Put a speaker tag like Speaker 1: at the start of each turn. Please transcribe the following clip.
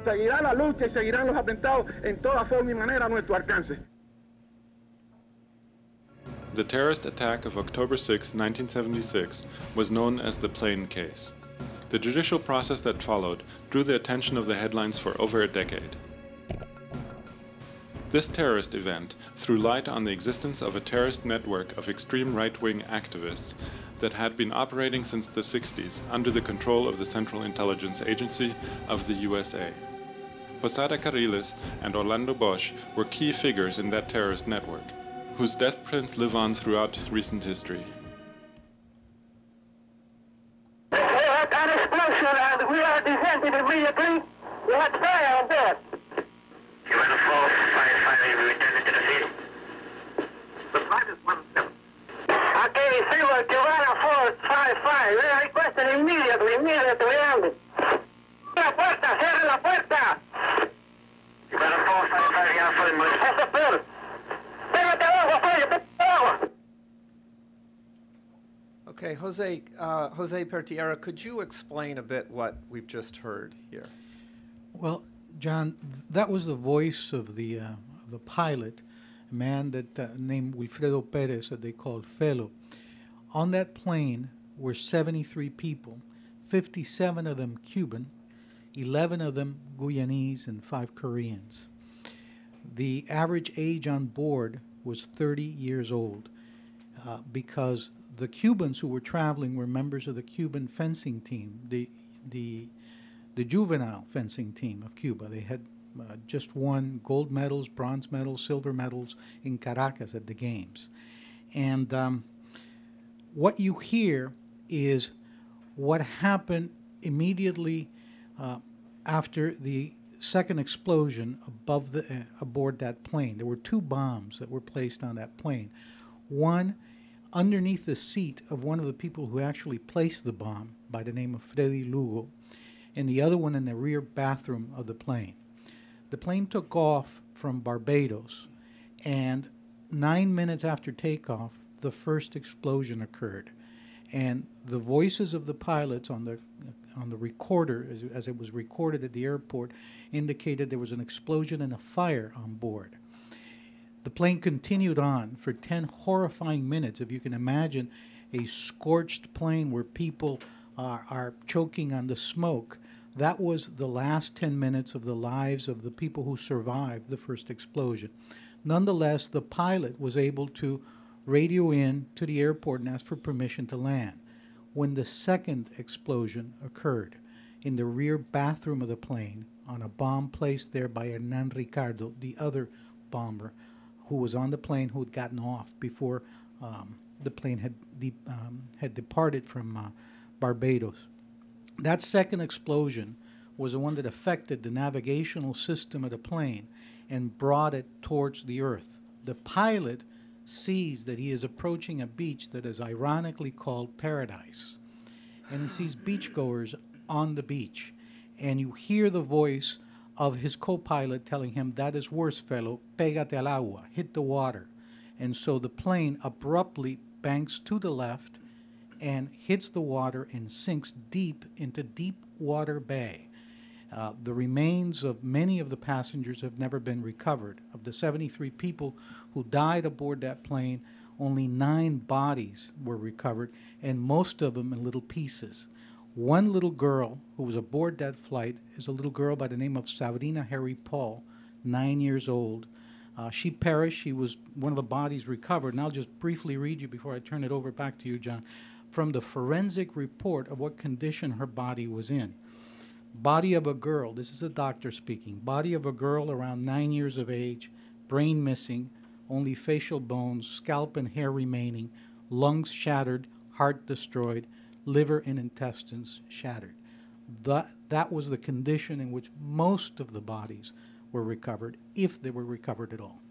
Speaker 1: Seguirá la lucha y seguirán los atentados en toda forma y manera a nuestro alcance.
Speaker 2: The terrorist attack of October 6, 1976 was known as the Plane Case. The judicial process that followed drew the attention of the headlines for over a decade. This terrorist event threw light on the existence of a terrorist network of extreme right-wing activists that had been operating since the 60s under the control of the Central Intelligence Agency of the USA. Posada Carriles and Orlando were key figures in that terrorist network, whose death prints live on throughout recent history.
Speaker 3: We had an explosion and we are descending immediately. We had fire on board.
Speaker 4: You had a false firefighter, you returned to the field.
Speaker 3: The flight is 17. Okay, Silver, Giovanna 455. We are requesting immediately landing. La puerta, cierre la puerta.
Speaker 4: You had a false firefighter here for the money.
Speaker 3: That's the bill.
Speaker 5: Okay, José Pertierra, could you explain a bit what we've just heard here?
Speaker 6: Well, John, that was the voice of the pilot, a man that named Wilfredo Perez, that they called Felo. On that plane were 73 people, 57 of them Cuban, 11 of them Guyanese, and 5 Koreans. The average age on board was 30 years old because the Cubans who were traveling were members of the Cuban fencing team, the juvenile fencing team of Cuba. They had just won gold medals, bronze medals, silver medals in Caracas at the games. And what you hear is what happened immediately after the second explosion aboard that plane. There were 2 bombs that were placed on that plane. One underneath the seat of one of the people who actually placed the bomb, by the name of Freddy Lugo, and the other one in the rear bathroom of the plane. The plane took off from Barbados, and 9 minutes after takeoff, the first explosion occurred. And the voices of the pilots on the recorder, as it was recorded at the airport, indicated there was an explosion and a fire on board. The plane continued on for 10 horrifying minutes. If you can imagine a scorched plane where people are choking on the smoke, that was the last 10 minutes of the lives of the people who survived the first explosion. Nonetheless, the pilot was able to radio in to the airport and ask for permission to land. When the second explosion occurred in the rear bathroom of the plane on a bomb placed there by Hernan Ricardo, the other bomber who was on the plane, who had gotten off before the plane had departed from Barbados. That second explosion was the one that affected the navigational system of the plane and brought it towards the earth. The pilot sees that he is approaching a beach that is ironically called Paradise. And he sees beachgoers on the beach. And you hear the voice of his co-pilot telling him, "That is worse, fellow, pégate al agua, hit the water." And so the plane abruptly banks to the left and hits the water and sinks deep into Deepwater Bay. The remains of many of the passengers have never been recovered. Of the 73 people who died aboard that plane, only 9 bodies were recovered, and most of them in little pieces. One little girl who was aboard that flight is a little girl by the name of Sabrina Harry Paul, 9 years old. She perished. She was one of the bodies recovered. And I'll just briefly read you before I turn it over back to you, John, from the forensic report of what condition her body was in. Body of a girl, this is a doctor speaking, body of a girl around 9 years of age, brain missing, only facial bones, scalp and hair remaining, lungs shattered, heart destroyed, liver and intestines shattered. That was the condition in which most of the bodies were recovered, if they were recovered at all.